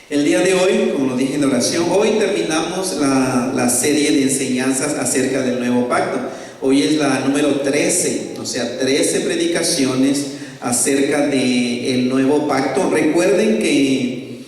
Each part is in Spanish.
El día de hoy, como lo dije en la oración, hoy terminamos la serie de enseñanzas acerca del nuevo pacto. Hoy es la número 13, o sea, 13 predicaciones acerca del nuevo pacto. Recuerden que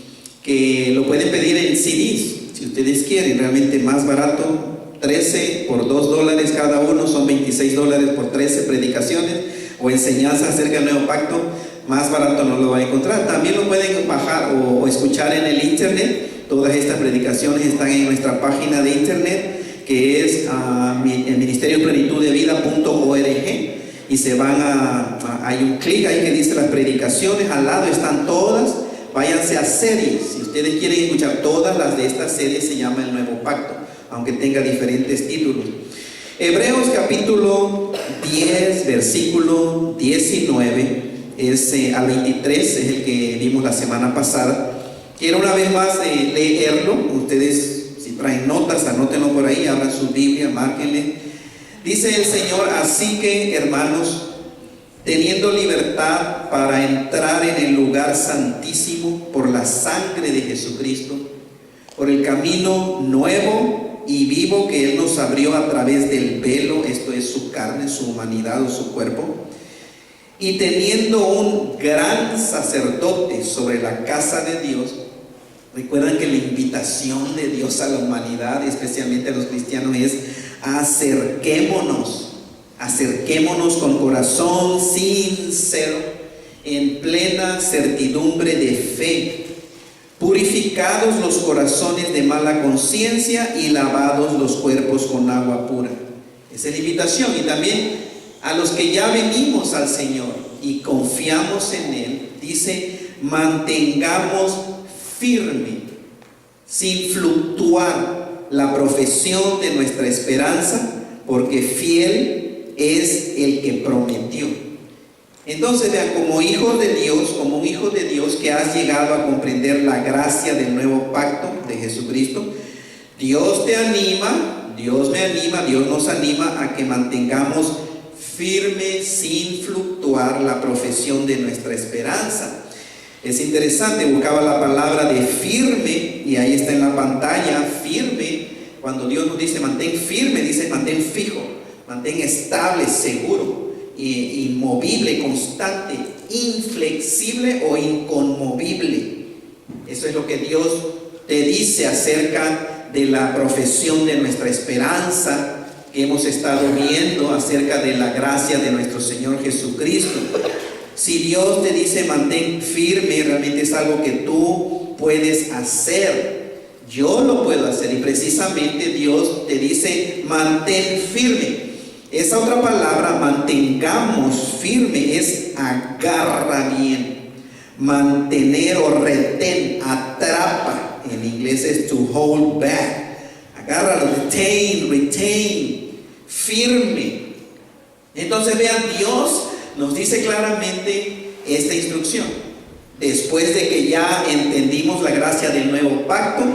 lo pueden pedir en CDs, si ustedes quieren, realmente más barato. 13 por $2 cada uno, son $26 por 13 predicaciones o enseñanzas acerca del nuevo pacto. Más barato no lo va a encontrar. También lo pueden bajar o escuchar en el internet. Todas estas predicaciones están en nuestra página de internet, que es el ministerioplenitud-de-vida.org, y se van hay un clic ahí que dice las predicaciones, al lado están todas. Váyanse a series, si ustedes quieren escuchar todas las de estas series, se llama el nuevo pacto, aunque tenga diferentes títulos. Hebreos capítulo 10, versículo 19 al 23 es el que vimos la semana pasada. Quiero una vez más leerlo. Ustedes, si traen notas, anótenlo por ahí, abran su Biblia, márquenle. Dice el Señor: así que, hermanos, teniendo libertad para entrar en el lugar santísimo por la sangre de Jesucristo, por el camino nuevo y vivo que Él nos abrió a través del velo, esto es su carne, su humanidad o su cuerpo, y teniendo un gran sacerdote sobre la casa de Dios. Recuerdan que la invitación de Dios a la humanidad, especialmente a los cristianos, es acerquémonos con corazón sincero, en plena certidumbre de fe, purificados los corazones de mala conciencia y lavados los cuerpos con agua pura. Esa es la invitación. Y también a los que ya venimos al Señor y confiamos en Él, dice: mantengamos firme, sin fluctuar, la profesión de nuestra esperanza, porque fiel es el que prometió. Entonces vean, como hijos de Dios, como un hijo de Dios que has llegado a comprender la gracia del nuevo pacto de Jesucristo, Dios te anima, Dios me anima, Dios nos anima a que mantengamos firme, sin fluctuar, la profesión de nuestra esperanza. Es interesante, buscaba la palabra de firme y ahí está en la pantalla. Firme, cuando Dios nos dice mantén firme, dice mantén fijo, mantén estable, seguro, inmovible, constante, inflexible o inconmovible. Eso es lo que Dios te dice acerca de la profesión de nuestra esperanza que hemos estado viendo, acerca de la gracia de nuestro Señor Jesucristo. Si Dios te dice mantén firme, realmente es algo que tú puedes hacer. Yo lo puedo hacer, y precisamente Dios te dice mantén firme. Esa otra palabra, mantengamos firme, es agarra bien, mantener o retén, atrapa. En inglés es to hold back. Agárralo, retain, firme. Entonces vean, Dios nos dice claramente esta instrucción. Después de que ya entendimos la gracia del nuevo pacto,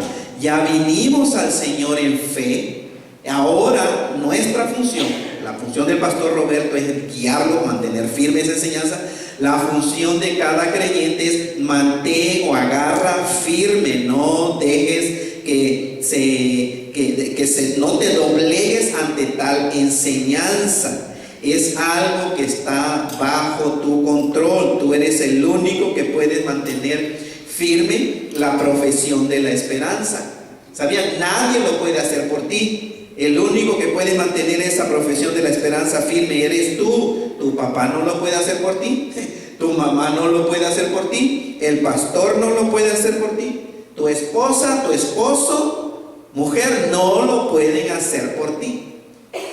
ya vinimos al Señor en fe, ahora nuestra función, la función del pastor Roberto es guiarlo, mantener firme esa enseñanza. La función de cada creyente es mantén o agarra firme, no dejes no te doblegues ante tal enseñanza. Es algo que está bajo tu control. Tú eres el único que puedes mantener firme la profesión de la esperanza. ¿Sabían? Nadie lo puede hacer por ti. El único que puede mantener esa profesión de la esperanza firme eres tú. Tu papá no lo puede hacer por ti. Tu mamá no lo puede hacer por ti. El pastor no lo puede hacer por ti. Tu esposa, tu esposo, mujer, no lo pueden hacer por ti.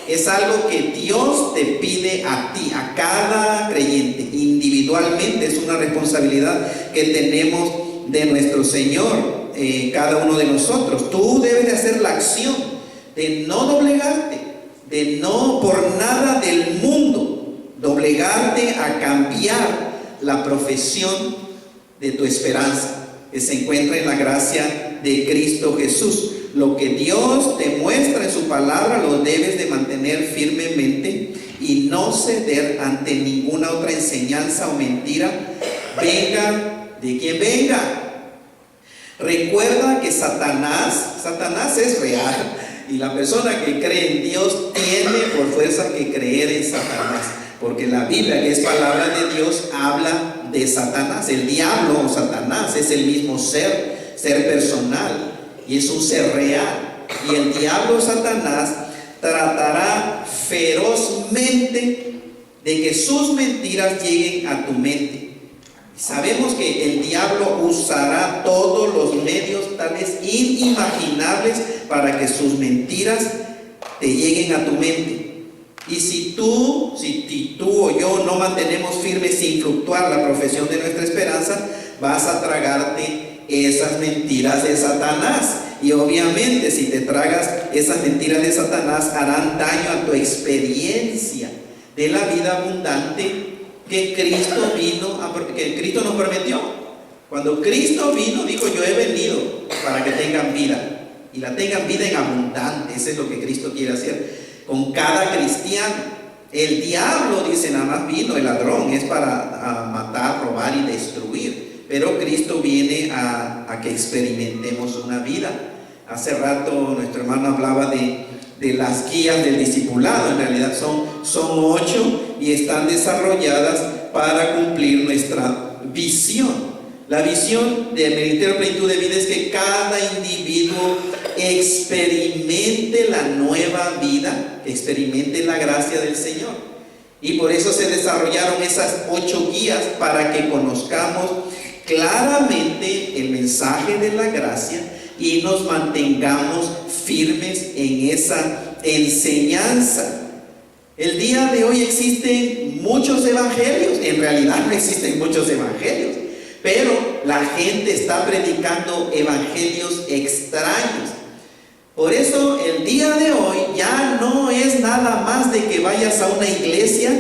Es algo que Dios te pide a ti, a cada creyente, individualmente. Es una responsabilidad que tenemos de nuestro Señor, cada uno de nosotros. Tú debes de hacer la acción de no doblegarte, de no por nada del mundo doblegarte a cambiar la profesión de tu esperanza, que se encuentra en la gracia de Cristo Jesús. Lo que Dios te muestra en su palabra lo debes de mantener firmemente y no ceder ante ninguna otra enseñanza o mentira, venga de quien venga. Recuerda que Satanás es real, y la persona que cree en Dios tiene por fuerza que creer en Satanás, porque la Biblia, que es palabra de Dios, habla de Satanás. El diablo o Satanás es el mismo ser personal, y es un ser real. Y el diablo o Satanás tratará ferozmente de que sus mentiras lleguen a tu mente. Sabemos que el diablo usará todos los medios tales inimaginables para que sus mentiras te lleguen a tu mente. Y si tú o yo no mantenemos firme sin fluctuar la profesión de nuestra esperanza, vas a tragarte esas mentiras de Satanás. Y obviamente si te tragas esas mentiras de Satanás, harán daño a tu experiencia de la vida abundante que Cristo nos prometió. Cuando Cristo vino, dijo: yo he venido para que tengan vida, y la tengan vida en abundante. Eso es lo que Cristo quiere hacer con cada cristiano. El diablo, dice, nada más vino, el ladrón, es para matar, robar y destruir. Pero Cristo viene a que experimentemos una vida. Hace rato nuestro hermano hablaba de las guías del discipulado. En realidad son 8 y están desarrolladas para cumplir nuestra visión. La visión del Ministerio de Plenitud de Vida es que cada individuo experimente la nueva vida, experimente la gracia del Señor. Y por eso se desarrollaron esas 8 guías, para que conozcamos claramente el mensaje de la gracia y nos mantengamos firmes en esa enseñanza. El día de hoy existen muchos evangelios. En realidad no existen muchos evangelios, pero la gente está predicando evangelios extraños. Por eso el día de hoy ya no es nada más de que vayas a una iglesia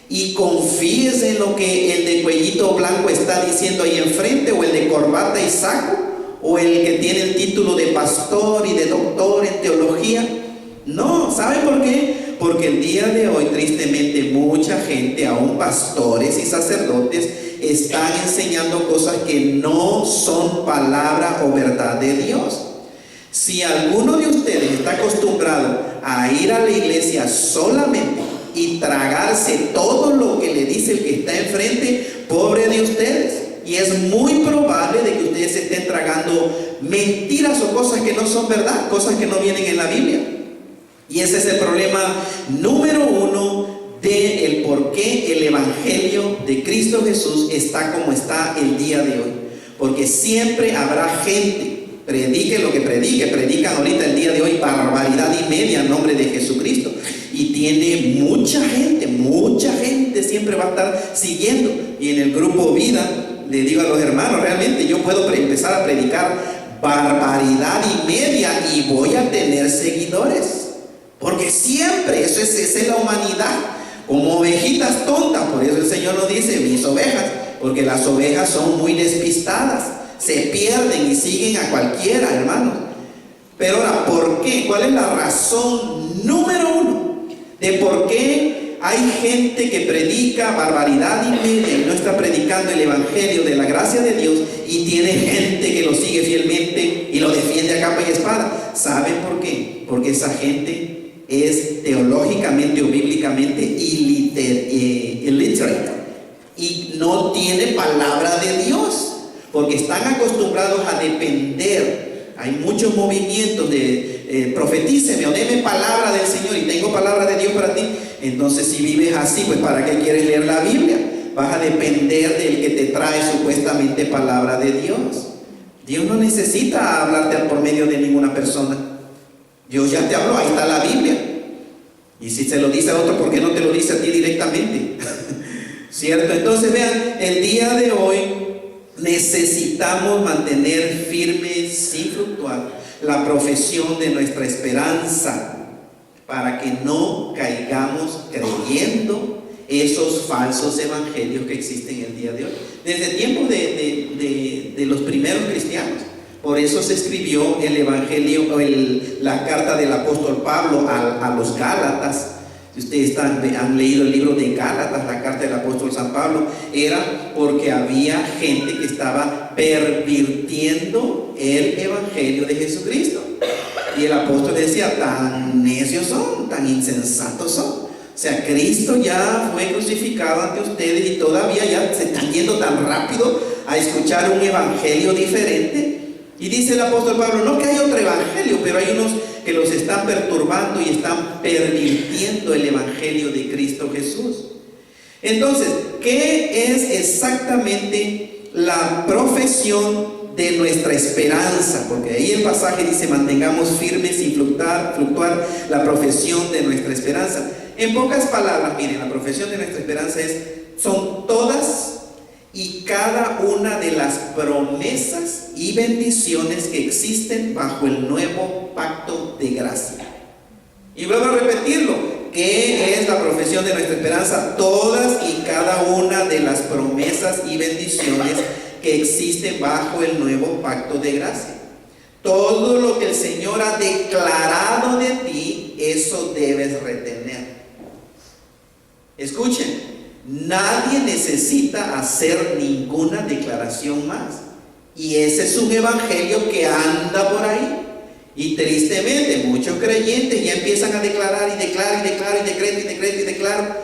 y confíes en lo que el de cuellito blanco está diciendo ahí enfrente, o el de corbata y saco, o el que tiene el título de pastor y de doctor en teología. No, ¿saben por qué? Porque el día de hoy, tristemente, mucha gente, aún pastores y sacerdotes, están enseñando cosas que no son palabra o verdad de Dios. Si alguno de ustedes está acostumbrado a ir a la iglesia solamente y tragarse todo lo que le dice el que está enfrente, pobre de ustedes. Y es muy probable de que ustedes estén tragando mentiras o cosas que no son verdad, cosas que no vienen en la Biblia. Y ese es el problema número 1 del por qué el Evangelio de Cristo Jesús está como está el día de hoy. Porque siempre habrá gente, predique lo que predican ahorita el día de hoy, barbaridad y media en nombre de Jesucristo. Y tiene mucha gente siempre va a estar siguiendo. Y en el grupo Vida, le digo a los hermanos, realmente yo puedo empezar a predicar barbaridad y media y voy a tener seguidores. Porque siempre, esa es la humanidad, como ovejitas tontas. Por eso el Señor nos dice: mis ovejas, porque las ovejas son muy despistadas, se pierden y siguen a cualquiera, hermanos. Pero ahora, ¿por qué? ¿Cuál es la razón número 1 de por qué hay gente que predica barbaridad y media y no está predicando el evangelio de la gracia de Dios, y tiene gente que lo sigue fielmente y lo defiende a capa y espada? ¿Saben por qué? Porque esa gente es teológicamente o bíblicamente illiterate y no tiene palabra de Dios, porque están acostumbrados a depender. Hay muchos movimientos de profetíceme o deme palabra del Señor, y tengo palabra de Dios para ti. Entonces, si vives así, pues ¿para qué quieres leer la Biblia? Vas a depender del que te trae supuestamente palabra de Dios. Dios no necesita hablarte por medio de ninguna persona. Dios ya te habló, ahí está la Biblia. Y si se lo dice a otro, ¿por qué no te lo dice a ti directamente? ¿Cierto? Entonces vean, el día de hoy necesitamos mantener firme, sin fluctuar, la profesión de nuestra esperanza, para que no caigamos creyendo esos falsos evangelios que existen el día de hoy, desde tiempos de los primeros cristianos. Por eso se escribió el evangelio, la carta del apóstol Pablo a los Gálatas, Si ustedes han leído el libro de Gálatas, la carta del apóstol San Pablo, era porque había gente que estaba pervirtiendo el evangelio de Jesucristo. Y el apóstol decía, tan necios son, tan insensatos son. O sea, Cristo ya fue crucificado ante ustedes y todavía ya se están yendo tan rápido a escuchar un evangelio diferente. Y dice el apóstol Pablo, no que hay otro evangelio, pero hay unos que los están perturbando y están pervirtiendo el evangelio de Cristo Jesús. Entonces, ¿qué es exactamente la profesión de nuestra esperanza? Porque ahí el pasaje dice, mantengamos firmes sin fluctuar la profesión de nuestra esperanza. En pocas palabras, miren, la profesión de nuestra esperanza son todas y cada una de las promesas y bendiciones que existen bajo el nuevo pacto de gracia. Y vuelvo a repetirlo, ¿qué es la profesión de nuestra esperanza? Todas y cada una de las promesas y bendiciones que existen bajo el nuevo pacto de gracia. Todo lo que el Señor ha declarado de ti, eso debes retener. Escuchen, nadie necesita hacer ninguna declaración más. Y ese es un evangelio que anda por ahí. Y tristemente muchos creyentes ya empiezan a declarar y declaran y declaran y decretan y decretan y declaran.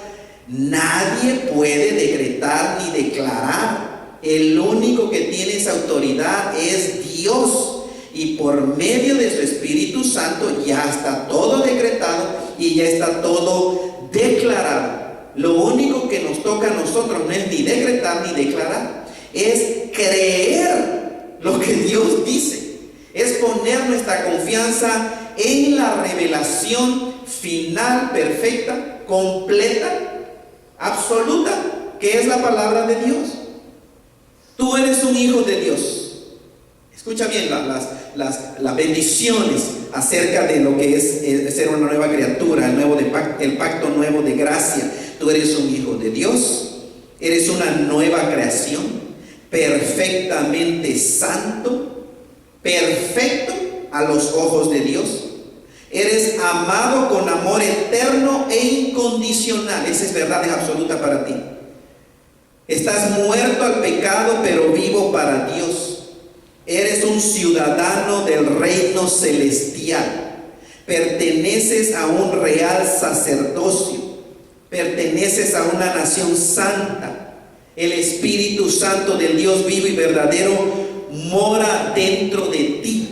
Nadie puede decretar ni declarar. El único que tiene esa autoridad es Dios. Y por medio de su Espíritu Santo ya está todo decretado y ya está todo declarado. Lo único que nos toca a nosotros no es ni decretar ni declarar, es creer lo que Dios dice, es poner nuestra confianza en la revelación final, perfecta, completa, absoluta, que es la palabra de Dios. Tú eres un hijo de Dios. Escucha bien las bendiciones acerca de lo que es ser una nueva criatura, el pacto nuevo de gracia. Tú eres un hijo de Dios, eres una nueva creación, perfectamente santo, perfecto a los ojos de Dios. Eres amado con amor eterno e incondicional. Esa es verdad, es absoluta para ti. Estás muerto al pecado, pero vivo para Dios. Eres un ciudadano del reino celestial. Perteneces a un real sacerdocio. Perteneces a una nación santa. El Espíritu Santo del Dios vivo y verdadero mora dentro de ti.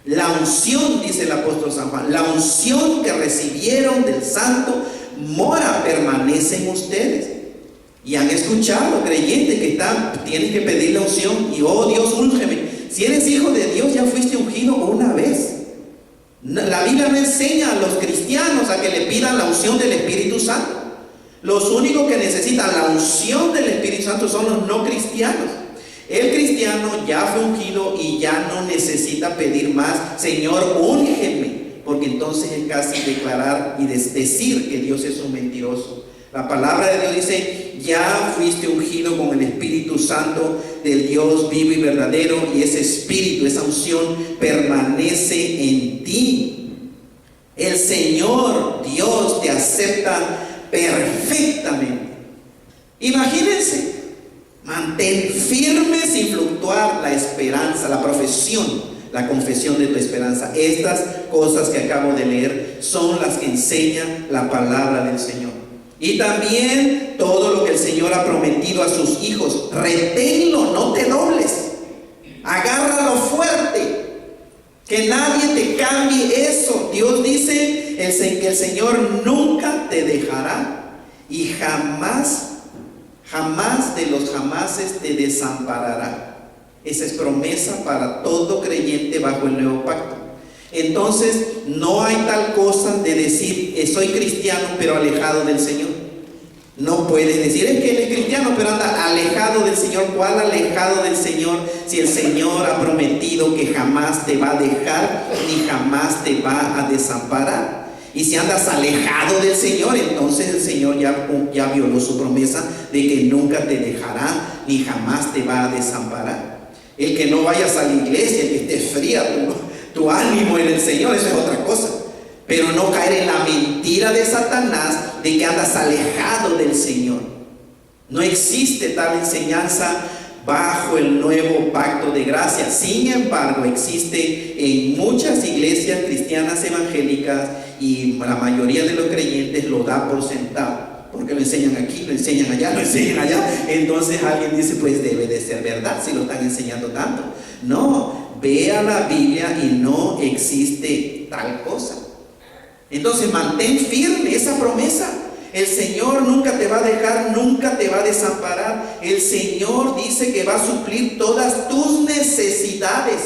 La unción, dice el apóstol San Juan, la unción que recibieron del Santo mora, permanece en ustedes. Y han escuchado creyentes que tienen que pedir la unción y, oh Dios, úngeme. Si eres hijo de Dios, ya fuiste ungido una vez. La Biblia no enseña a los cristianos a que le pidan la unción del Espíritu Santo. Los únicos que necesitan la unción del Espíritu Santo son los no cristianos. El cristiano ya fue ungido y ya no necesita pedir más, Señor, úngeme, porque entonces es casi declarar y decir que Dios es un mentiroso. La palabra de Dios dice, ya fuiste ungido con el Espíritu Santo del Dios vivo y verdadero, y ese Espíritu, esa unción permanece en ti. El Señor Dios te acepta perfectamente. Imagínense, mantén firme sin fluctuar la esperanza, la profesión, la confesión de tu esperanza. Estas cosas que acabo de leer son las que enseña la palabra del Señor. Y también todo lo que el Señor ha prometido a sus hijos, reténlo, no te dobles, agárralo fuerte, que nadie te cambie eso. Dios dice que el Señor nunca te dejará y jamás de los jamases te desamparará. Esa es promesa para todo creyente bajo el nuevo pacto. Entonces no hay tal cosa de decir soy cristiano pero alejado del Señor. No puedes decir es que él es cristiano pero anda alejado del Señor. ¿Cuál alejado del Señor? Si el Señor ha prometido que jamás te va a dejar ni jamás te va a desamparar. Y si andas alejado del Señor, entonces el Señor ya violó su promesa de que nunca te dejará ni jamás te va a desamparar. El que no vayas a la iglesia, el que esté fría tu ánimo en el Señor, eso es otra cosa. pero no caer en la mentira de Satanás de que andas alejado del Señor. No existe tal enseñanza bajo el nuevo pacto de gracia. Sin embargo, existe en muchas iglesias cristianas evangélicas, y la mayoría de los creyentes lo da por sentado, porque lo enseñan aquí, lo enseñan allá, lo enseñan allá. Entonces alguien dice, pues debe de ser verdad si lo están enseñando tanto. No, vea la Biblia y no existe tal cosa. Entonces mantén firme esa promesa. El Señor nunca te va a dejar, nunca te va a desamparar. El Señor dice que va a suplir todas tus necesidades.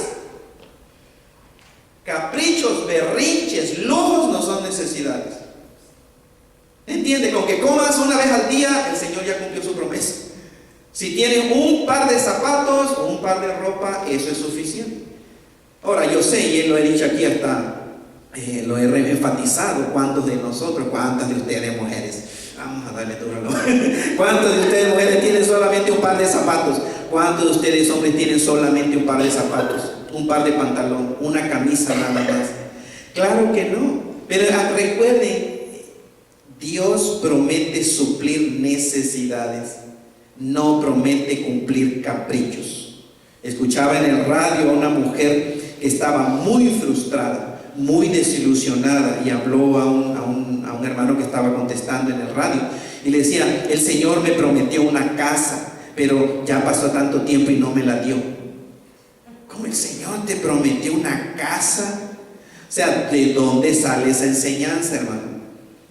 Caprichos, berrinches, lujos no son necesidades. ¿Entiende? Con que comas una vez al día, el Señor ya cumplió su promesa. Si tienes un par de zapatos o un par de ropa, eso es suficiente. Ahora, yo sé, y lo he dicho aquí hasta, lo he enfatizado, cuántos de nosotros, cuántas de ustedes mujeres, vamos a darle duro, ¿no? ¿Cuántos de ustedes mujeres tienen solamente un par de zapatos? ¿Cuántos de ustedes hombres tienen solamente un par de zapatos? Un par de pantalón, una camisa nada más. Claro que no. Pero recuerden, Dios promete suplir necesidades, no promete cumplir caprichos. Escuchaba en el radio a una mujer que estaba muy frustrada, muy desilusionada, y habló a un hermano que estaba contestando en el radio y le decía: el Señor me prometió una casa, pero ya pasó tanto tiempo y no me la dio. ¿Cómo el Señor te prometió una casa? O sea, ¿de dónde sale esa enseñanza, hermano?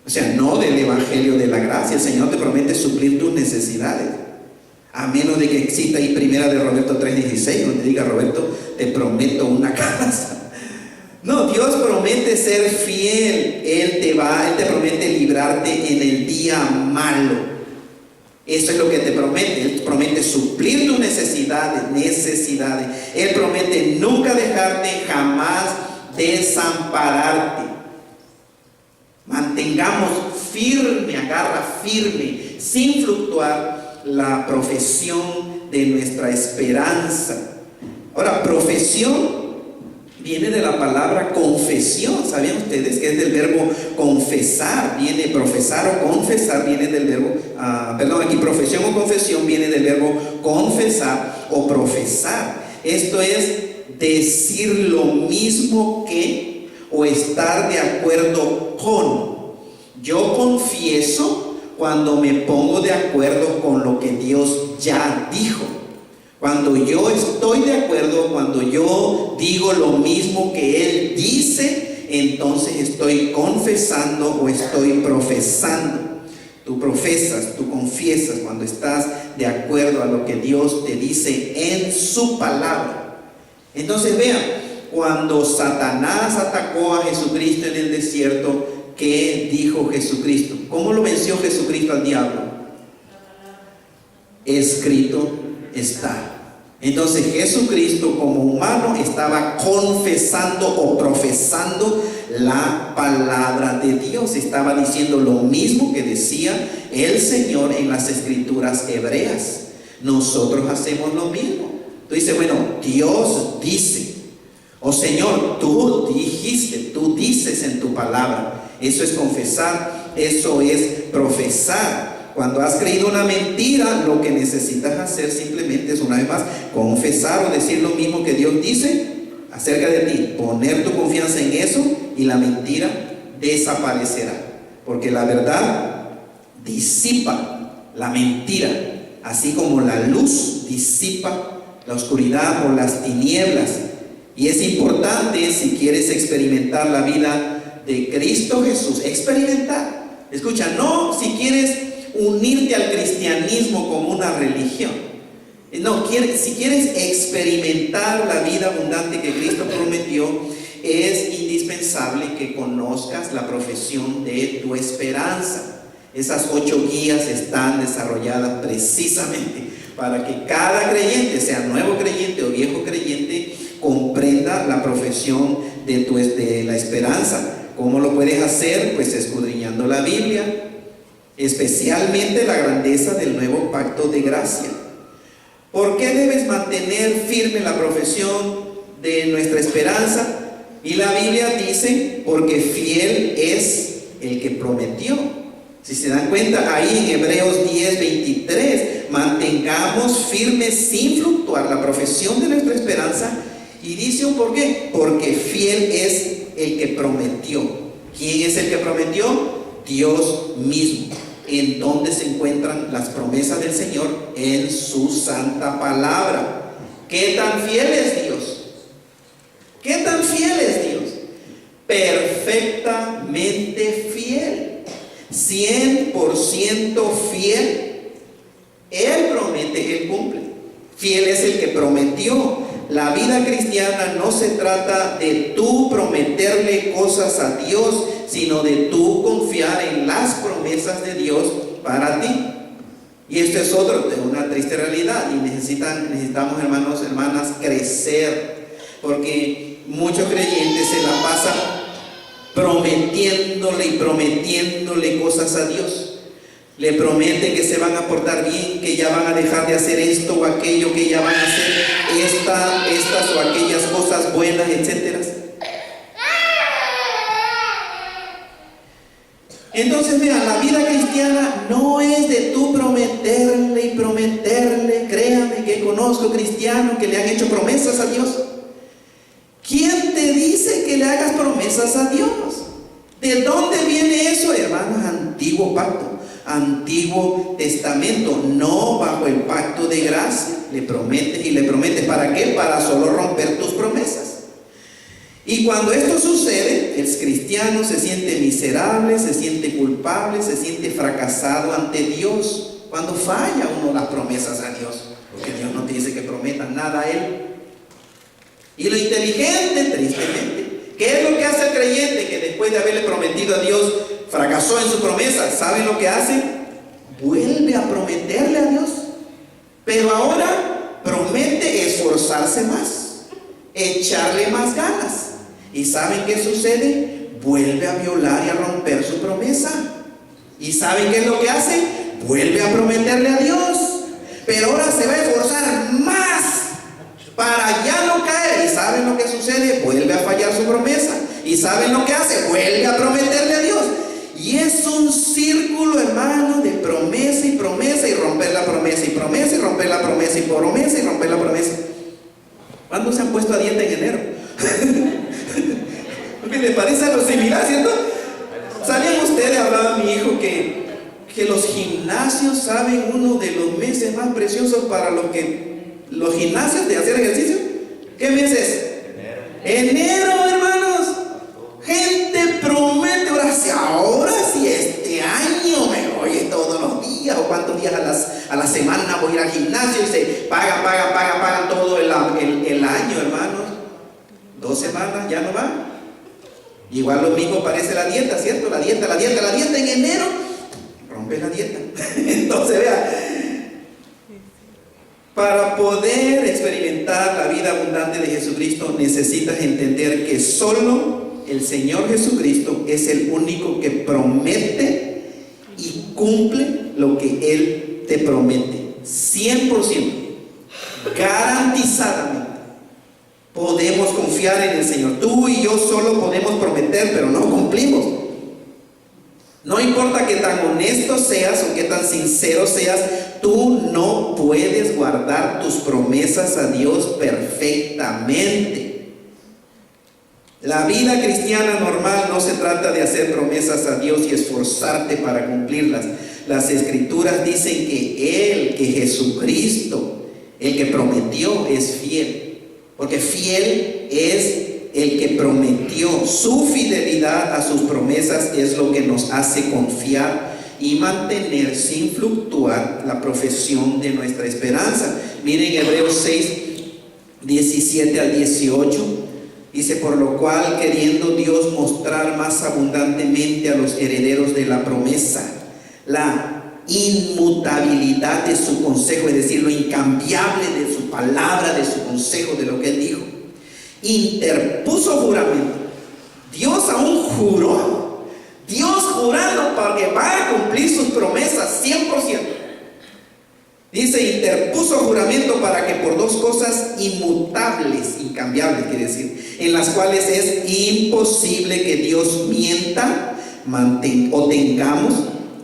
O sea, no del Evangelio de la gracia. El Señor te promete suplir tus necesidades, a menos de que exista ahí primera de Roberto 3:16, donde diga: Roberto, te prometo una casa. No, Dios promete ser fiel. Él te promete librarte en el día malo. Eso es lo que te promete. Él promete suplir tus necesidades. Él promete nunca dejarte, jamás desampararte. Mantengamos firme, agarra firme, sin fluctuar, la profesión de nuestra esperanza. Ahora, profesión viene de la palabra confesión. ¿Sabían ustedes que es del verbo confesar? Viene profesar o confesar, viene del verbo, aquí profesión o confesión viene del verbo confesar o profesar. Esto es decir lo mismo que, o estar de acuerdo con. Yo confieso cuando me pongo de acuerdo con lo que Dios ya dijo. Cuando yo estoy de acuerdo, cuando yo digo lo mismo que Él dice, entonces estoy confesando o estoy profesando. Tú profesas, tú confiesas cuando estás de acuerdo a lo que Dios te dice en su palabra. Entonces vean, cuando Satanás atacó a Jesucristo en el desierto, ¿qué dijo Jesucristo? ¿Cómo lo venció Jesucristo al diablo? Escrito está. Entonces Jesucristo como humano estaba confesando o profesando la palabra de Dios. Estaba diciendo lo mismo que decía el Señor en las escrituras hebreas. Nosotros hacemos lo mismo. Tú dices, bueno, Dios dice, oh Señor, tú dijiste, tú dices en tu palabra. Eso es confesar, eso es profesar. Cuando has creído una mentira, lo que necesitas hacer simplemente es, una vez más, confesar o decir lo mismo que Dios dice acerca de ti. Poner tu confianza en eso y la mentira desaparecerá. Porque la verdad disipa la mentira, así como la luz disipa la oscuridad o las tinieblas. Y es importante, si quieres experimentar la vida de Cristo Jesús, experimentar. Escucha, no si quieres unirte al cristianismo como una religión. No, si quieres experimentar la vida abundante que Cristo prometió, es indispensable que conozcas la profesión de tu esperanza. Esas 8 guías están desarrolladas precisamente para que cada creyente, sea nuevo creyente o viejo creyente, comprenda la profesión de la esperanza. ¿Cómo lo puedes hacer? Pues escudriñando la Biblia, especialmente la grandeza del nuevo pacto de gracia. ¿Por qué debes mantener firme la profesión de nuestra esperanza? Y la Biblia dice, porque fiel es el que prometió. Si se dan cuenta, ahí en Hebreos 10:23, mantengamos firmes sin fluctuar la profesión de nuestra esperanza. Y dice un por qué, porque fiel es el que prometió. ¿Quién es el que prometió? Dios mismo. ¿En dónde se encuentran las promesas del Señor? En su santa palabra. ¿Qué tan fiel es Dios? ¿Qué tan fiel es Dios? Perfectamente fiel, 100% fiel. Él promete, Él cumple. Fiel es el que prometió. La vida cristiana no se trata de tú prometerle cosas a Dios, sino de tú confiar en las promesas de Dios para ti. Y esto es una triste realidad, y necesitamos, hermanos, hermanas, crecer, porque muchos creyentes se la pasan prometiéndole cosas a Dios. Le prometen que se van a portar bien, que ya van a dejar de hacer esto o aquello, que ya van a hacer estas o aquellas cosas buenas, etc. Entonces vean, la vida cristiana no es de tú prometerle y prometerle. Créame que conozco cristianos que le han hecho promesas a Dios. ¿Quién te dice que le hagas promesas a Dios? ¿De dónde viene eso, hermanos? Antiguo pacto, Antiguo Testamento, no bajo el pacto de gracia. Le prometes y le prometes. ¿Para qué? Para solo romper tus promesas. Y cuando esto sucede, el cristiano se siente miserable, se siente culpable, se siente fracasado ante Dios. Cuando falla uno las promesas a Dios, porque Dios no te dice que prometas nada a Él. Y lo inteligente, tristemente, ¿qué es lo que hace el creyente que después de haberle prometido a Dios fracasó en su promesa? ¿Saben lo que hace? Vuelve a prometerle a Dios, pero ahora promete esforzarse más, echarle más ganas. ¿Y saben qué sucede? Vuelve a violar y a romper su promesa. ¿Y saben qué es lo que hace? Vuelve a prometerle a Dios, pero ahora se va a esforzar más para ya no caer. ¿Y saben lo que sucede? Vuelve a fallar su promesa. ¿Y saben lo que hace? Vuelve a prometerle a Dios. Y es un círculo, hermano, de promesa y promesa, y romper la promesa y promesa, y romper la promesa y promesa, y romper la promesa. ¿Cuándo se han puesto a dieta en enero? ¿Qué le parece a lo similar, cierto? ¿Sabían ustedes? Hablaba mi hijo que los gimnasios, ¿saben uno de los meses más preciosos para los gimnasios de hacer ejercicio? ¿Qué mes es? Enero, hermanos. Gente promete, ahora sí, este año me voy todos los días, o cuántos días a la semana voy a ir al gimnasio, y se pagan todo el año, hermanos. 2 semanas ya no va. Igual lo mismo parece la dieta, ¿cierto? La dieta en enero rompe la dieta. Entonces vea, para poder experimentar la vida abundante de Jesucristo necesitas entender que solo el Señor Jesucristo es el único que promete y cumple lo que Él te promete, 100%, garantizadamente. Podemos confiar en el Señor. Tú y yo solo podemos prometer, pero no cumplimos. No importa qué tan honesto seas o qué tan sincero seas, tú no puedes guardar tus promesas a Dios perfectamente. La vida cristiana normal no se trata de hacer promesas a Dios y esforzarte para cumplirlas. Las Escrituras dicen que Jesucristo, el que prometió, es fiel. Porque fiel es el que prometió. Su fidelidad a sus promesas es lo que nos hace confiar y mantener sin fluctuar la profesión de nuestra esperanza. Miren Hebreos 6, 17 al 18. Dice: por lo cual, queriendo Dios mostrar más abundantemente a los herederos de la promesa la inmutabilidad de su consejo, es decir, lo incambiable de su palabra, de su consejo, de lo que Él dijo, interpuso juramento. Dios aún juró, Dios jurando porque va a cumplir sus promesas 100%. Dice, interpuso juramento para que por dos cosas inmutables, incambiables quiere decir, en las cuales es imposible que Dios mienta, o tengamos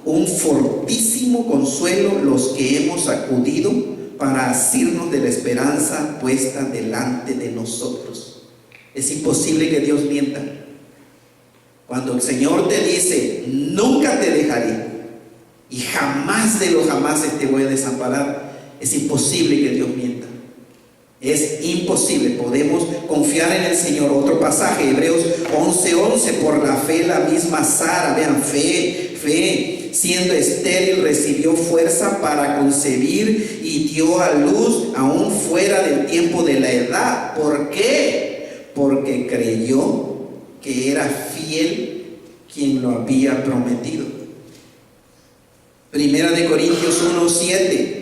un fortísimo consuelo los que hemos acudido para asirnos de la esperanza puesta delante de nosotros. Es imposible que Dios mienta. Cuando el Señor te dice, nunca te dejaré y jamás de los jamases te voy a desamparar, es imposible que Dios mienta. Es imposible. Podemos confiar en el Señor. Otro pasaje, Hebreos 11:11, por la fe la misma Sara, vean, fe, siendo estéril recibió fuerza para concebir y dio a luz aún fuera del tiempo de la edad. ¿Por qué? Porque creyó que era fiel quien lo había prometido. Primera de Corintios 1:7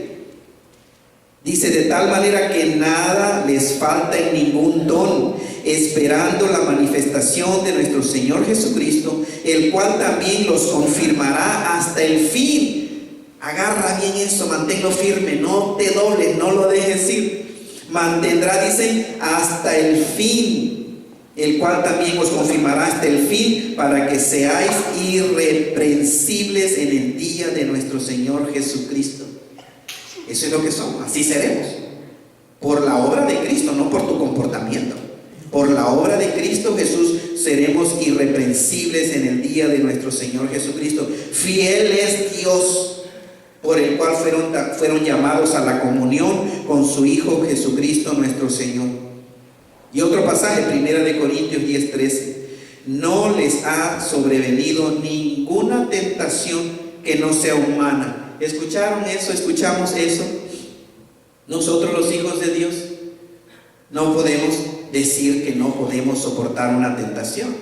dice, de tal manera que nada les falta en ningún don, esperando la manifestación de nuestro Señor Jesucristo, el cual también los confirmará hasta el fin. Agarra bien eso, manténlo firme, no te dobles, no lo dejes ir. Mantendrá, dice, hasta el fin, el cual también os confirmará hasta el fin, para que seáis irreprensibles en el día de nuestro Señor Jesucristo. Eso es lo que somos, así seremos. Por la obra de Cristo, no por tu comportamiento. Por la obra de Cristo Jesús seremos irreprensibles en el día de nuestro Señor Jesucristo. Fiel es Dios, por el cual fueron llamados a la comunión con su Hijo Jesucristo nuestro Señor. Y otro pasaje, 1 Corintios 10:13. No les ha sobrevenido ninguna tentación que no sea humana. ¿Escucharon eso? ¿Escuchamos eso? Nosotros, los hijos de Dios, no podemos decir que no podemos soportar una tentación.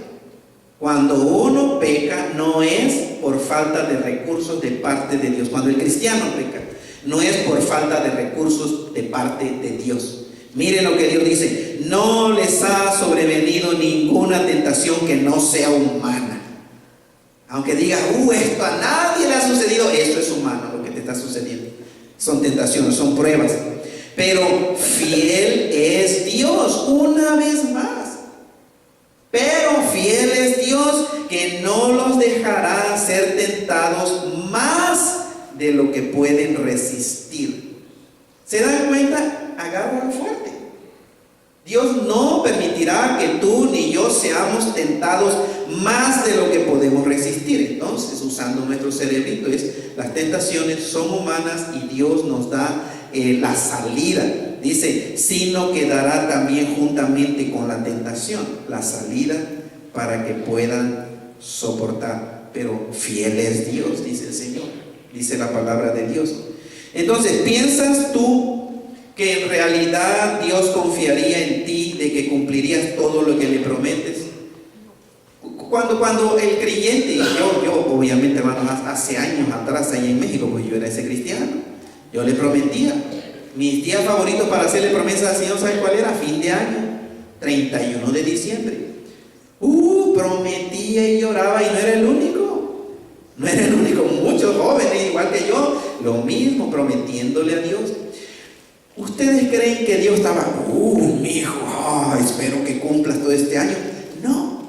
Cuando uno peca, no es por falta de recursos de parte de Dios. Cuando el cristiano peca, no es por falta de recursos de parte de Dios. Miren lo que Dios dice: no les ha sobrevenido ninguna tentación que no sea humana. Aunque digas, esto a nadie le ha sucedido, esto es humano lo que te está sucediendo. Son tentaciones, son pruebas. Pero fiel es Dios, una vez más. Pero fiel es Dios, que no los dejará ser tentados más de lo que pueden resistir. ¿Se dan cuenta? Agárralo fuerte. Dios no permitirá que tú ni yo seamos tentados más de lo que podemos resistir. Entonces, usando nuestro cerebrito, las tentaciones son humanas y Dios nos da la salida. Dice, sino que dará también juntamente con la tentación la salida para que puedan soportar. Pero fiel es Dios, dice el Señor, dice la palabra de Dios. Entonces, ¿piensas tú que en realidad Dios confiaría en ti de que cumplirías todo lo que le prometes? Cuando el creyente, yo obviamente, hermanos, hace años atrás allá en México, pues yo era ese cristiano, yo le prometía. Mis días favoritos para hacerle promesas al Señor, ¿sabe cuál era? Fin de año, 31 de diciembre. Prometía y lloraba, y no era el único. No era el único, muchos jóvenes, igual que yo, lo mismo, prometiéndole a Dios. ¿Ustedes creen que Dios estaba, mi hijo, espero que cumplas todo este año? No.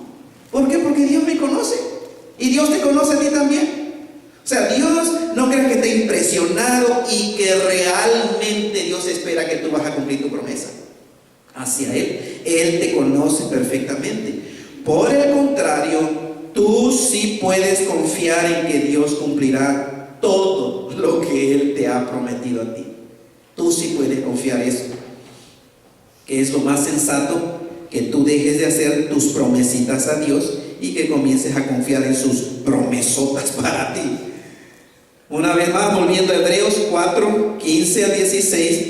¿Por qué? Porque Dios me conoce. Y Dios te conoce a ti también. O sea, Dios no creas que esté impresionado y que realmente Dios espera que tú vas a cumplir tu promesa hacia Él. Él te conoce perfectamente. Por el contrario, tú sí puedes confiar en que Dios cumplirá todo lo que Él te ha prometido a ti. Tú sí puedes confiar eso. Que es lo más sensato, que tú dejes de hacer tus promesitas a Dios y que comiences a confiar en sus promesotas para ti. Una vez más, volviendo a Hebreos 4, 15 a 16,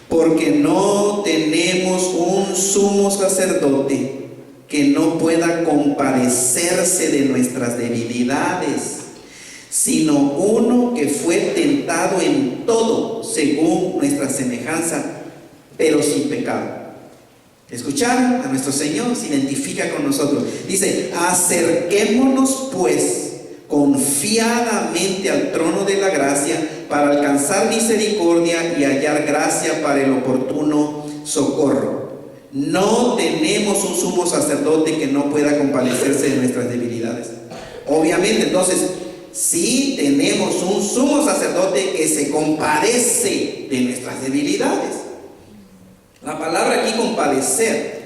porque no tenemos un sumo sacerdote que no pueda compadecerse de nuestras debilidades, sino uno que fue tentado en todo según nuestra semejanza, pero sin pecado. ¿Escucharon? A nuestro Señor se identifica con nosotros. Dice, acerquémonos pues confiadamente al trono de la gracia para alcanzar misericordia y hallar gracia para el oportuno socorro. No tenemos un sumo sacerdote que no pueda compadecerse de nuestras debilidades. Obviamente, entonces, sí tenemos un sumo sacerdote que se compadece de nuestras debilidades. La palabra aquí compadecer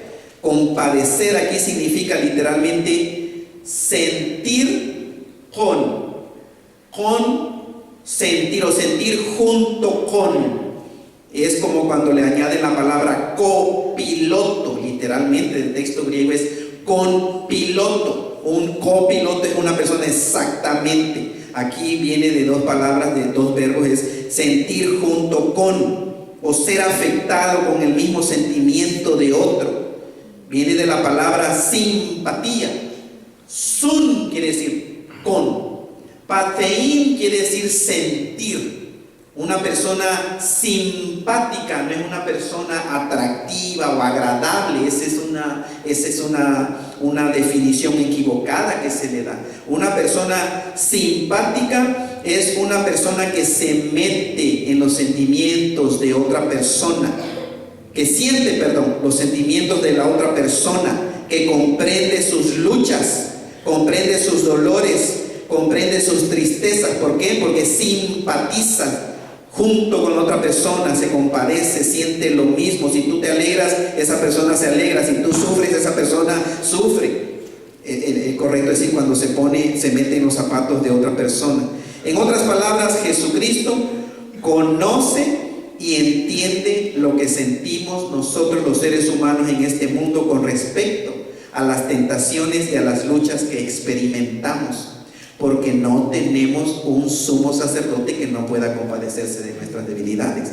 aquí significa literalmente sentir sentir o sentir junto con. Es como cuando le añaden la palabra copiloto, literalmente el texto griego es conpiloto. Un copiloto es una persona exactamente. Aquí viene de dos palabras, de dos verbos, es sentir junto con, o ser afectado con el mismo sentimiento de otro. Viene de la palabra simpatía. Sun quiere decir con. Patein quiere decir sentir. Una persona simpática no es una persona atractiva o agradable. Esa es una definición equivocada que se le da. Una persona simpática es una persona que se mete en los sentimientos de otra persona, que siente, los sentimientos de la otra persona, que comprende sus luchas, comprende sus dolores, comprende sus tristezas. ¿Por qué? Porque simpatiza junto con otra persona, se compadece, siente lo mismo. Si tú te alegras, esa persona se alegra. Si tú sufres, esa persona sufre. Correcto decir, cuando se mete en los zapatos de otra persona. En otras palabras, Jesucristo conoce y entiende lo que sentimos nosotros los seres humanos en este mundo con respecto a las tentaciones y a las luchas que experimentamos, porque no tenemos un sumo sacerdote que no pueda compadecerse de nuestras debilidades.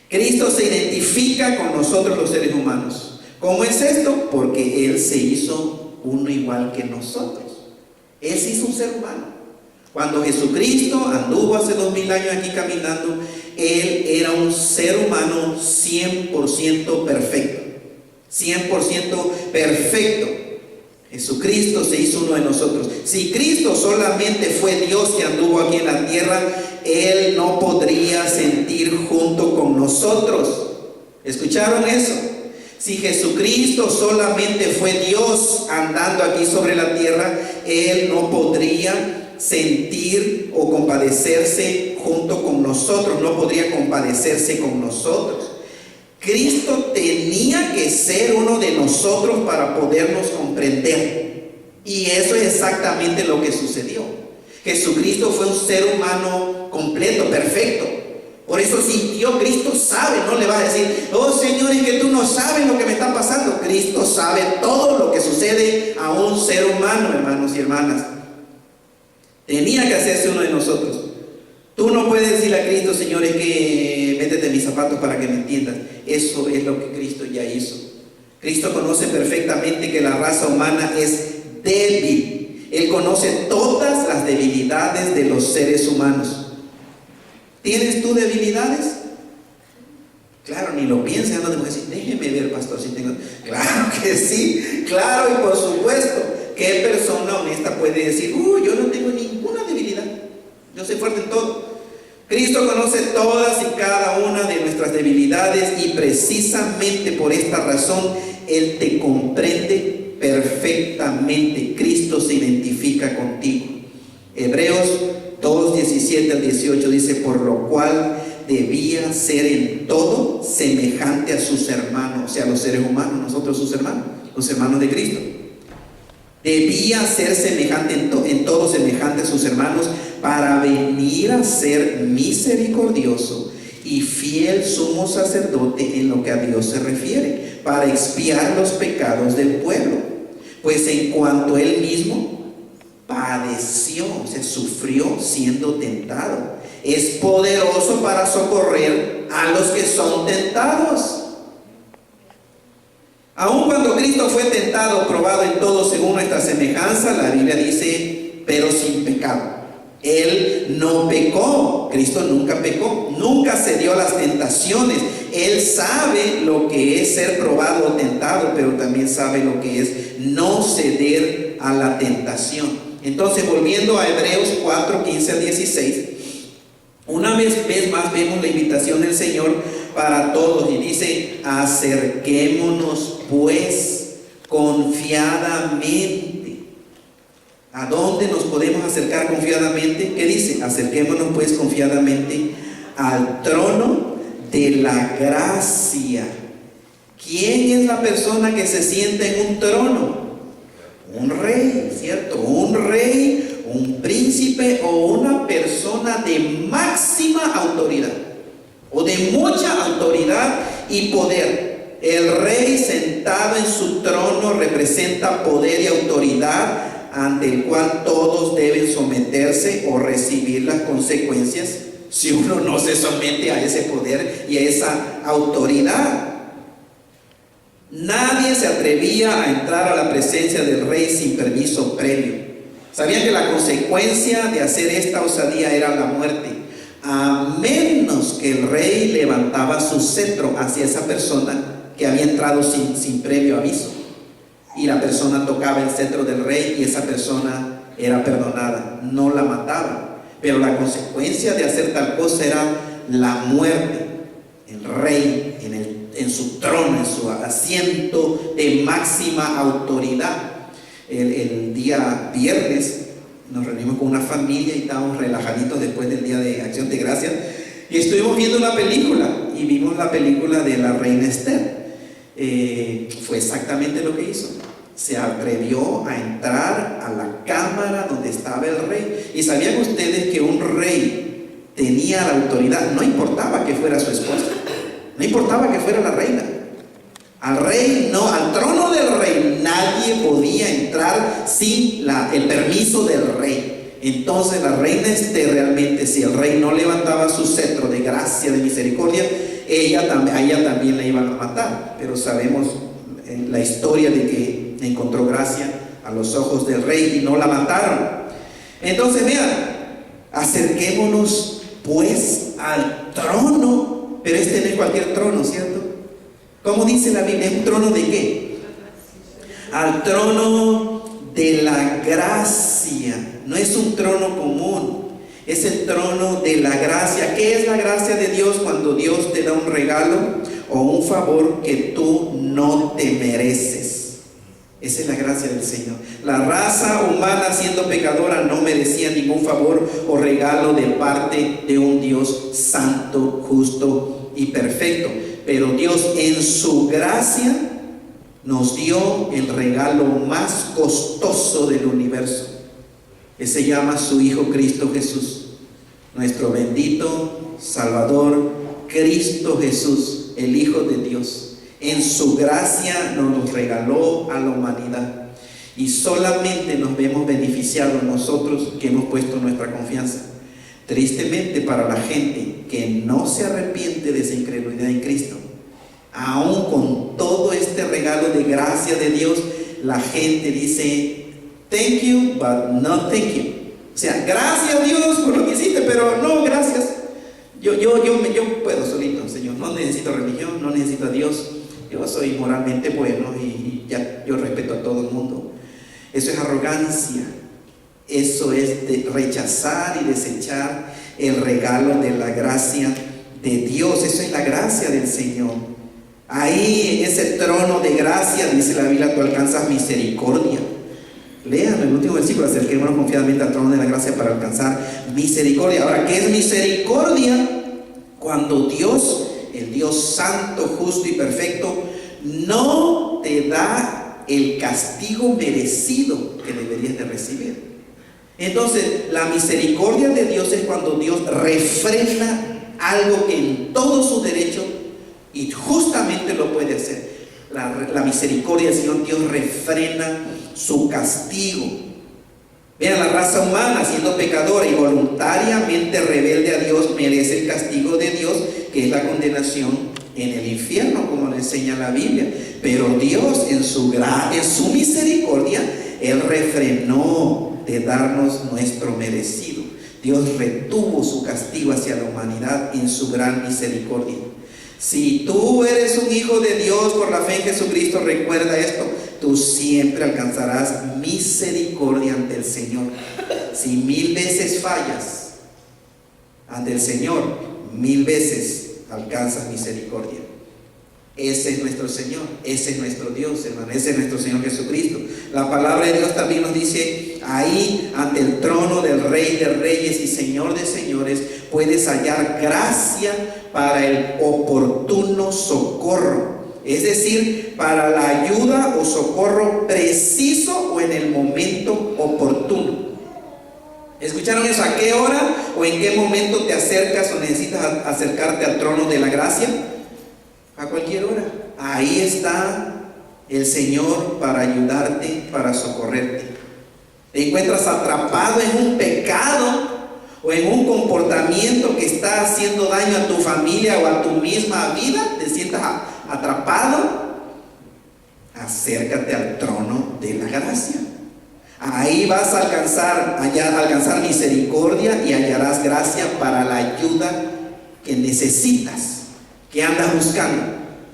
Cristo se identifica con nosotros los seres humanos. ¿Cómo es esto? Porque Él se hizo uno igual que nosotros. Él se hizo un ser humano. Cuando Jesucristo anduvo hace 2000 años aquí caminando, Él era un ser humano 100% perfecto. 100% perfecto. Jesucristo se hizo uno de nosotros. Si Cristo solamente fue Dios que anduvo aquí en la tierra, Él no podría sentir junto con nosotros. ¿Escucharon eso? Si Jesucristo solamente fue Dios andando aquí sobre la tierra, Él no podría sentir o compadecerse junto con nosotros, no podría compadecerse con nosotros. Cristo tenía que ser uno de nosotros para podernos comprender. Y eso es exactamente lo que sucedió. Jesucristo fue un ser humano completo, perfecto. Por eso sintió, Cristo sabe, no le va a decir, oh Señor, es que tú no sabes lo que me está pasando. Cristo sabe todo lo que sucede a un ser humano, hermanos y hermanas. Tenía que hacerse uno de nosotros. Tú no puedes decirle a Cristo, Señor, es que métete en mis zapatos para que me entiendas. Eso es lo que Cristo ya hizo. Cristo conoce perfectamente que la raza humana es débil. Él conoce todas las debilidades de los seres humanos. ¿Tienes tú debilidades? Claro, ni lo pienses, no te voy a decir, déjeme ver, pastor, si tengo. Claro que sí, claro, y por supuesto, ¿qué persona honesta puede decir, yo no tengo ninguna debilidad? Yo soy fuerte en todo. Cristo conoce todas y cada una de nuestras debilidades y precisamente por esta razón Él te comprende perfectamente. Cristo se identifica contigo. Hebreos 2, 17 al 18 dice, por lo cual debía ser en todo semejante a sus hermanos, o sea, los seres humanos, nosotros sus hermanos, los hermanos de Cristo. Debía ser semejante en todo semejante a sus hermanos para venir a ser misericordioso y fiel sumo sacerdote en lo que a Dios se refiere, para expiar los pecados del pueblo. Pues en cuanto Él mismo padeció, se sufrió siendo tentado, es poderoso para socorrer a los que son tentados. Aun cuando Cristo fue tentado, probado en todo según nuestra semejanza, la Biblia dice, pero sin pecado. Él no pecó, Cristo nunca pecó, nunca cedió a las tentaciones. Él sabe lo que es ser probado o tentado, pero también sabe lo que es no ceder a la tentación. Entonces, volviendo a Hebreos 4, 15 al 16, Una vez más vemos la invitación del Señor para todos y dice: acerquémonos pues confiadamente. ¿A dónde nos podemos acercar confiadamente? ¿Qué dice? Acerquémonos pues confiadamente al trono de la gracia. ¿Quién es la persona que se sienta en un trono? Un rey, ¿cierto? Un rey, un príncipe o una persona de máxima autoridad o de mucha autoridad y poder. El rey sentado en su trono representa poder y autoridad ante el cual todos deben someterse o recibir las consecuencias si uno no se somete a ese poder y a esa autoridad. Nadie se atrevía a entrar a la presencia del rey sin permiso previo. Sabían que la consecuencia de hacer esta osadía era la muerte, a menos que el rey levantaba su cetro hacia esa persona que había entrado sin previo aviso, y la persona tocaba el cetro del rey y esa persona era perdonada, no la mataba. Pero la consecuencia de hacer tal cosa era la muerte. El rey en su trono, en su asiento de máxima autoridad. El día viernes nos reunimos con una familia y estábamos relajaditos después del día de Acción de Gracias y estuvimos viendo una película y vimos la película de la reina Esther. Fue exactamente lo que hizo. Se atrevió a entrar a la cámara donde estaba el rey. ¿Y sabían ustedes que un rey tenía la autoridad? No importaba que fuera su esposa, no importaba que fuera la reina. Al rey, no, al trono del rey nadie podía entrar sin el permiso del rey. Entonces la reina Esther, realmente, si el rey no levantaba su cetro de gracia, de misericordia, a ella también la iban a matar. Pero sabemos la historia de que encontró gracia a los ojos del rey y no la mataron. Entonces vean, acerquémonos pues al trono, pero este no es cualquier trono, ¿cierto? ¿Cómo dice la Biblia? ¿Es un trono de qué? Al trono de la gracia. No es un trono común, es el trono de la gracia. ¿Qué es la gracia de Dios? Cuando Dios te da un regalo o un favor que tú no te mereces. Esa es la gracia del Señor. La raza humana, siendo pecadora, no merecía ningún favor o regalo de parte de un Dios santo, justo y perfecto. Pero Dios, en su gracia, nos dio el regalo más costoso del universo, que se llama su Hijo Cristo Jesús, nuestro bendito Salvador, Cristo Jesús, el Hijo de Dios. En su gracia nos los regaló a la humanidad y solamente nos vemos beneficiados nosotros que hemos puesto nuestra confianza. Tristemente, para la gente que no se arrepiente de esa incredulidad en Cristo, aún con todo este regalo de gracia de Dios, la gente dice thank you, but no thank you. O sea, gracias a Dios por lo que hiciste, pero no gracias. Yo puedo solito, Señor, no necesito religión, no necesito a Dios. Yo soy moralmente bueno y ya yo respeto a todo el mundo. Eso es arrogancia. Eso es de rechazar y desechar el regalo de la gracia de Dios. Eso es la gracia del Señor. Ahí en ese trono de gracia, dice la Biblia, tú alcanzas misericordia. Lean el último versículo: acerquémonos confiadamente al trono de la gracia para alcanzar misericordia. Ahora, ¿qué es misericordia? Cuando Dios, el Dios santo, justo y perfecto, no te da el castigo merecido que deberías de recibir. Entonces, la misericordia de Dios es cuando Dios refrena algo que en todo su derecho y justamente lo puede hacer. La misericordia del Señor, Dios refrena su castigo. Vean, la raza humana, siendo pecadora y voluntariamente rebelde a Dios, merece el castigo de Dios, que es la condenación en el infierno, como le enseña la Biblia. Pero Dios, en su misericordia, Él refrenó de darnos nuestro merecido. Dios retuvo su castigo hacia la humanidad en su gran misericordia. Si tú eres un hijo de Dios por la fe en Jesucristo, recuerda esto: tú siempre alcanzarás misericordia ante el Señor. Si 1000 veces fallas, ante el Señor 1000 veces alcanzas misericordia. Ese es nuestro Señor, ese es nuestro Dios, hermano, ese es nuestro Señor Jesucristo. La palabra de Dios también nos dice, ahí ante el trono del Rey de Reyes y Señor de Señores, puedes hallar gracia para el oportuno socorro. Es decir, para la ayuda o socorro preciso o en el momento oportuno. ¿Escucharon eso? ¿A qué hora o en qué momento te acercas o necesitas acercarte al trono de la gracia? A cualquier hora. Ahí está el Señor para ayudarte, para socorrerte. Te encuentras atrapado en un pecado o en un comportamiento que está haciendo daño a tu familia o a tu misma vida. Te sientas atrapado. Acércate al trono de la gracia. Ahí vas a alcanzar misericordia y hallarás gracia para la ayuda que necesitas, que andas buscando,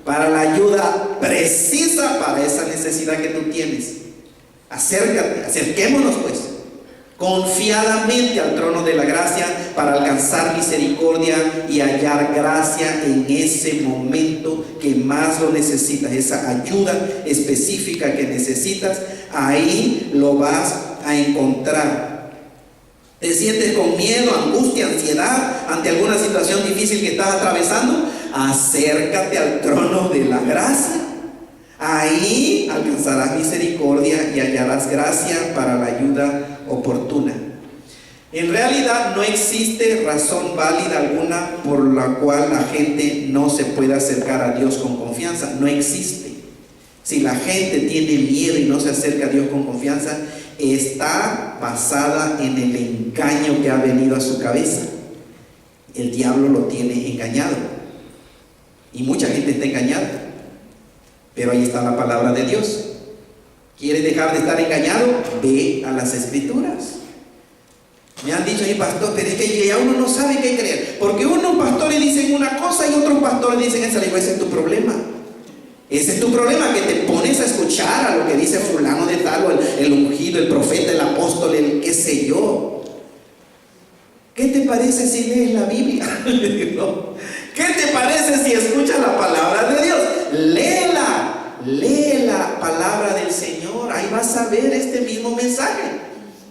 para la ayuda precisa para esa necesidad que tú tienes. Acércate, acerquémonos pues confiadamente al trono de la gracia para alcanzar misericordia y hallar gracia en ese momento que más lo necesitas, esa ayuda específica que necesitas. Ahí lo vas a encontrar. ¿Te sientes con miedo, angustia, ansiedad ante alguna situación difícil que estás atravesando? Acércate al trono de la gracia. Ahí alcanzarás misericordia y hallarás gracia para la ayuda oportuna. En realidad no existe razón válida alguna por la cual la gente no se pueda acercar a Dios con confianza. No existe. Si la gente tiene miedo y no se acerca a Dios con confianza, está basada en el engaño que ha venido a su cabeza. El diablo lo tiene engañado. Y mucha gente está engañada. Pero ahí está la palabra de Dios. ¿Quieres dejar de estar engañado? Ve a las Escrituras. Me han dicho, pastor, pero es que ya uno no sabe qué creer. Porque unos pastores dicen una cosa y otros pastores dicen esa. Le digo, ese es tu problema. Ese es tu problema, que te pones a escuchar a lo que dice fulano de tal, o el ungido, el profeta, el apóstol, el qué sé yo. ¿Qué te parece si lees la Biblia? ¿No? ¿Qué te parece si escuchas la palabra de Dios? Léela, lee la palabra del Señor. Ahí vas a ver este mismo mensaje.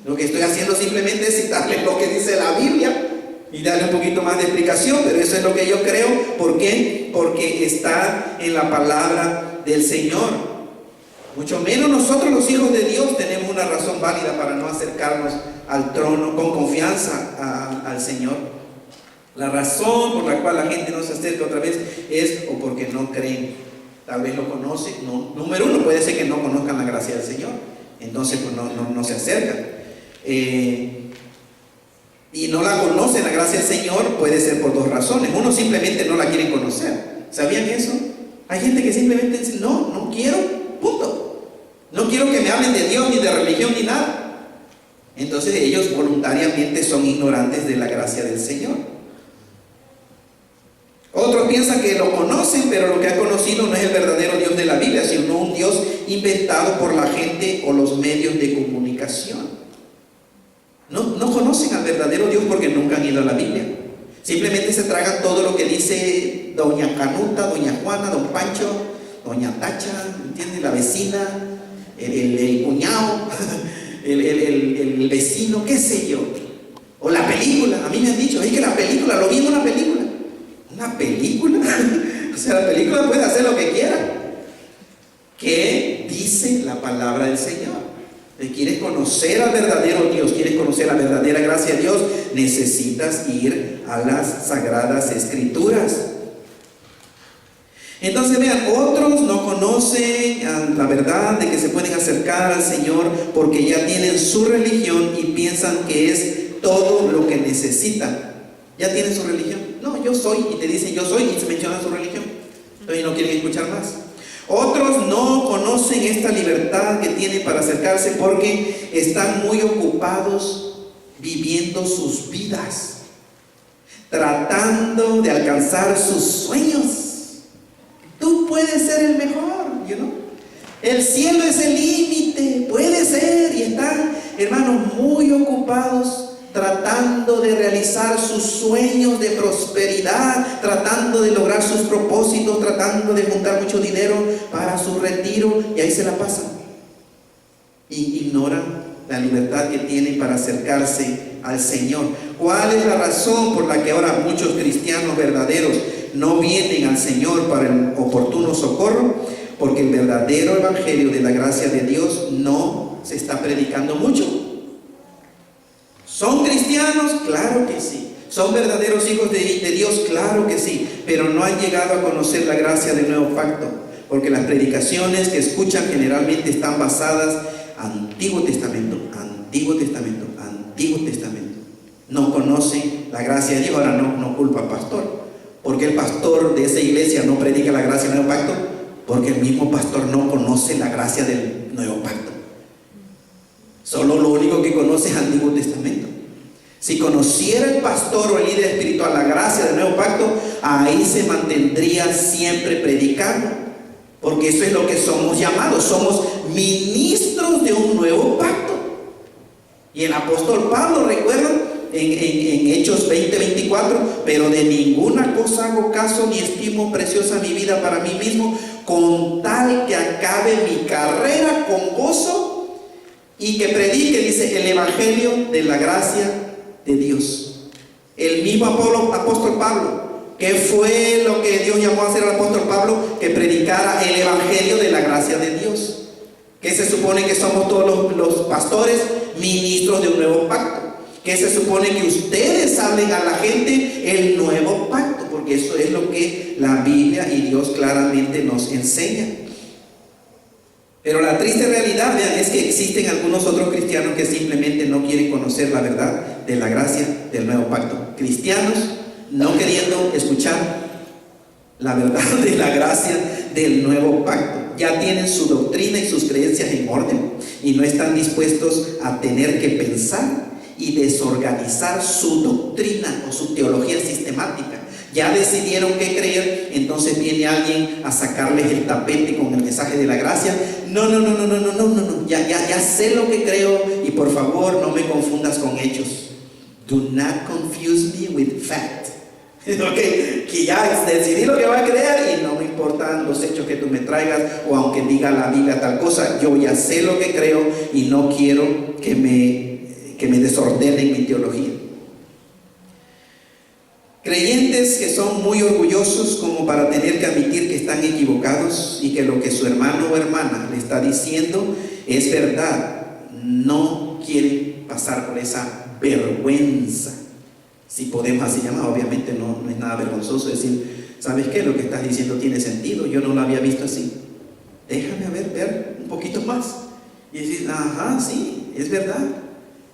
Lo que estoy haciendo simplemente es citarle lo que dice la Biblia y darle un poquito más de explicación, pero eso es lo que yo creo. ¿Por qué? Porque está en la palabra del Señor. Mucho menos nosotros los hijos de Dios tenemos una razón válida para no acercarnos al trono con confianza al Señor. La razón por la cual la gente no se acerca otra vez es o porque no creen. Tal vez lo conocen. No. Número uno, puede ser que no conozcan la gracia del Señor. Entonces pues no se acercan. Y no la conocen la gracia del Señor, puede ser por dos razones. Uno, simplemente no la quieren conocer. ¿Sabían eso? Hay gente que simplemente dice, no quiero, punto. No quiero que me hablen de Dios, ni de religión, ni nada. Entonces ellos voluntariamente son ignorantes de la gracia del Señor. Otros piensan que lo conocen, pero lo que han conocido no es el verdadero Dios de la Biblia, sino un Dios inventado por la gente o los medios de comunicación. No conocen al verdadero Dios porque nunca han ido a la Biblia. Simplemente se tragan todo lo que dice doña Canuta, doña Juana, don Pancho, doña Tacha, ¿entiendes? La vecina, el cuñado, el vecino, qué sé yo. O la película. A mí me han dicho, es que la película, lo vi en una película. ¿Una película? O sea, la película puede hacer lo que quiera. ¿Qué dice la palabra del Señor? ¿Quieres conocer al verdadero Dios? ¿Quieres conocer la verdadera gracia de Dios? Necesitas ir a las Sagradas Escrituras. Entonces vean, otros no conocen la verdad de que se pueden acercar al Señor porque ya tienen su religión y piensan que es todo lo que necesitan. Ya tienen su religión. No, yo soy, y te dicen yo soy y se menciona su religión. Entonces no quieren escuchar más. Otros no conocen esta libertad que tienen para acercarse porque están muy ocupados viviendo sus vidas, tratando de alcanzar sus sueños. Tú puedes ser el mejor, el cielo es el límite, puede ser. Y están, hermanos, muy ocupados tratando de realizar sus sueños de prosperidad, tratando de lograr sus propósitos, tratando de juntar mucho dinero para su retiro, y ahí se la pasan. Y ignoran la libertad que tienen para acercarse al Señor. ¿Cuál es la razón por la que ahora muchos cristianos verdaderos no vienen al Señor para el oportuno socorro? Porque el verdadero evangelio de la gracia de Dios no se está predicando mucho. ¿Son cristianos? Claro que sí. ¿Son verdaderos hijos de Dios? Claro que sí. Pero no han llegado a conocer la gracia del nuevo pacto, porque las predicaciones que escuchan generalmente están basadas en Antiguo Testamento, Antiguo Testamento, Antiguo Testamento. No conocen la gracia de Dios. Ahora no culpa al pastor, porque el pastor de esa iglesia no predica la gracia del nuevo pacto, porque el mismo pastor no conoce la gracia del nuevo pacto. Solo lo único que conoce es Antiguo Testamento. Si conociera el pastor o el líder espiritual la gracia del nuevo pacto, ahí se mantendría siempre predicando, porque eso es lo que somos llamados. Somos ministros de un nuevo pacto. Y el apóstol Pablo, recuerdan en Hechos 20:24, pero de ninguna cosa hago caso ni estimo preciosa mi vida para mí mismo, con tal que acabe mi carrera con gozo y que predique, dice, el evangelio de la gracia de Dios. El mismo apóstol Pablo, ¿qué fue lo que Dios llamó a hacer al apóstol Pablo? Que predicara el evangelio de la gracia de Dios. Que se supone que somos todos los pastores, ministros de un nuevo pacto. Que se supone que ustedes hablen a la gente el nuevo pacto, porque eso es lo que la Biblia y Dios claramente nos enseña. Pero la triste realidad, vean, es que existen algunos otros cristianos que simplemente no quieren conocer la verdad de la gracia del nuevo pacto. Cristianos no queriendo escuchar la verdad de la gracia del nuevo pacto. Ya tienen su doctrina y sus creencias en orden y no están dispuestos a tener que pensar y desorganizar su doctrina o su teología sistemática. Ya decidieron qué creer, entonces viene alguien a sacarles el tapete con el mensaje de la gracia. No, ya sé lo que creo y por favor no me confundas con hechos. Do not confuse me with fact. Okay, que ya decidí lo que va a creer y no me importan los hechos que tú me traigas, o aunque diga la Biblia tal cosa, yo ya sé lo que creo y no quiero que me desordenen mi teología. Creyentes que son muy orgullosos como para tener que admitir que están equivocados y que lo que su hermano o hermana le está diciendo es verdad, no quieren pasar por esa vergüenza, si podemos así llamar. Obviamente no es nada vergonzoso decir, ¿sabes qué? Lo que estás diciendo tiene sentido, yo no lo había visto así, déjame ver un poquito más y decir, ajá, sí, es verdad.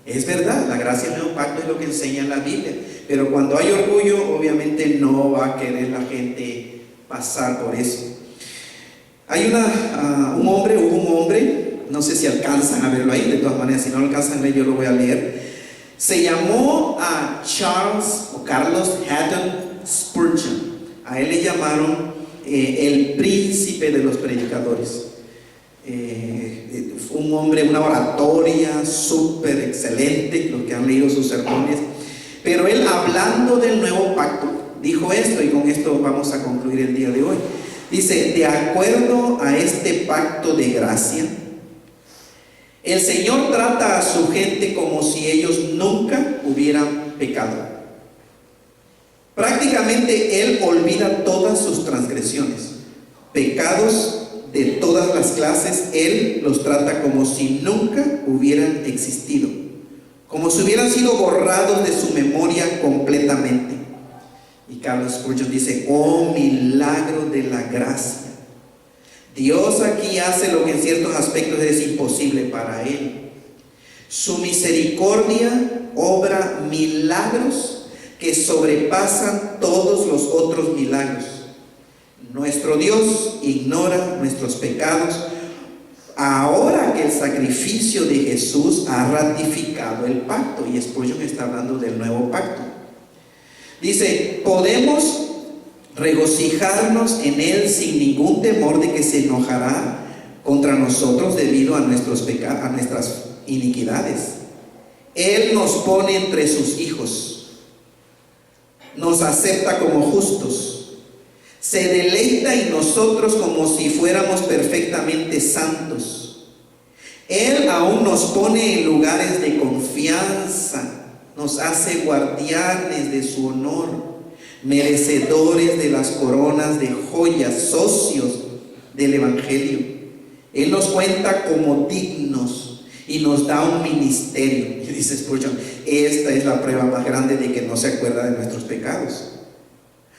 Es verdad, la gracia del nuevo pacto es lo que enseña la Biblia, pero cuando hay orgullo, obviamente no va a querer la gente pasar por eso. Hay hubo un hombre, no sé si alcanzan a verlo ahí, de todas maneras, si no lo alcanzan a ver, yo lo voy a leer. Se llamó a Carlos Haddon Spurgeon. A él le llamaron el príncipe de los predicadores. Un hombre, una oratoria súper excelente, los que han leído sus sermones. Pero él, hablando del nuevo pacto, dijo esto, y con esto vamos a concluir el día de hoy. Dice, de acuerdo a este pacto de gracia, el Señor trata a su gente como si ellos nunca hubieran pecado. Prácticamente Él olvida todas sus transgresiones, pecados de todas las clases. Él los trata como si nunca hubieran existido, como si hubieran sido borrados de su memoria completamente. Y Carlos Spurgeon dice, oh milagro de la gracia. Dios aquí hace lo que en ciertos aspectos es imposible para Él. Su misericordia obra milagros que sobrepasan todos los otros milagros. Nuestro Dios ignora nuestros pecados ahora que el sacrificio de Jesús ha ratificado el pacto. Y Spurgeon está hablando del nuevo pacto. Dice, podemos regocijarnos en Él sin ningún temor de que se enojará contra nosotros debido a nuestros pecados, a nuestras iniquidades. Él nos pone entre sus hijos, nos acepta como justos, se deleita en nosotros como si fuéramos perfectamente santos. Él aún nos pone en lugares de confianza, nos hace guardianes de su honor, merecedores de las coronas de joyas, socios del Evangelio. Él nos cuenta como dignos y nos da un ministerio. Y dice Spurgeon, esta es la prueba más grande de que no se acuerda de nuestros pecados.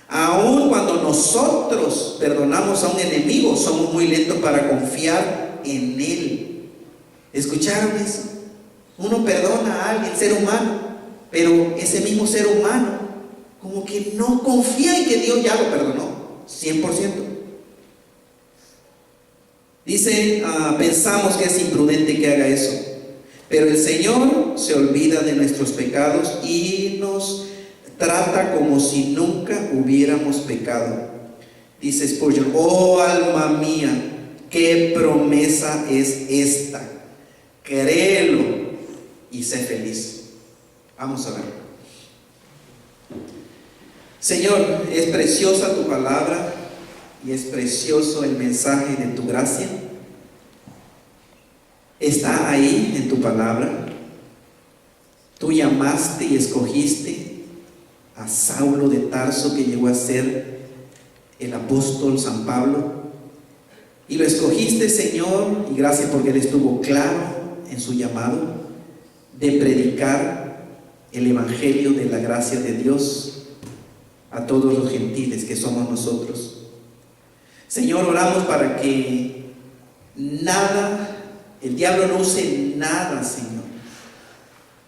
Aun cuando nosotros perdonamos a un enemigo, somos muy lentos para confiar en él. ¿Escucharon eso? Uno perdona a alguien, ser humano, pero ese mismo ser humano como que no confía en que Dios ya lo perdonó 100%. Dice, pensamos que es imprudente que haga eso, pero el Señor se olvida de nuestros pecados y nos trata como si nunca hubiéramos pecado. Dice Spurgeon, oh alma mía, qué promesa es esta, créelo y sé feliz. Vamos a ver. Señor, es preciosa tu palabra y es precioso el mensaje de tu gracia. Está ahí en tu palabra. Tú llamaste y escogiste a Saulo de Tarso, que llegó a ser el apóstol San Pablo, y lo escogiste, Señor, y gracias porque Él estuvo claro en su llamado de predicar el evangelio de la gracia de Dios a todos los gentiles que somos nosotros. Señor, oramos para que nada, el diablo no use nada, Señor,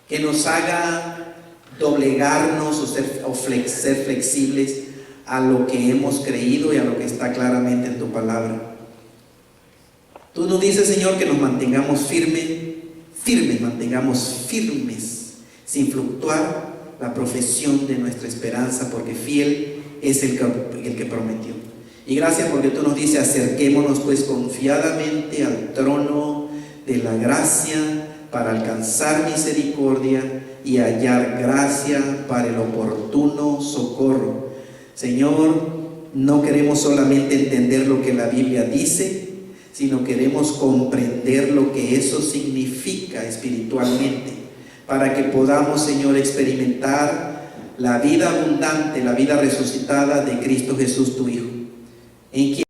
que nos haga doblegarnos o ser flexibles a lo que hemos creído y a lo que está claramente en tu palabra. Tú nos dices, Señor, que nos mantengamos mantengamos firmes, sin fluctuar la profesión de nuestra esperanza, porque fiel es el que prometió. Y gracias porque tú nos dices, acerquémonos pues confiadamente al trono de la gracia para alcanzar misericordia y hallar gracia para el oportuno socorro. Señor, no queremos solamente entender lo que la Biblia dice, sino queremos comprender lo que eso significa espiritualmente, para que podamos, Señor, experimentar la vida abundante, la vida resucitada de Cristo Jesús, tu Hijo, en quien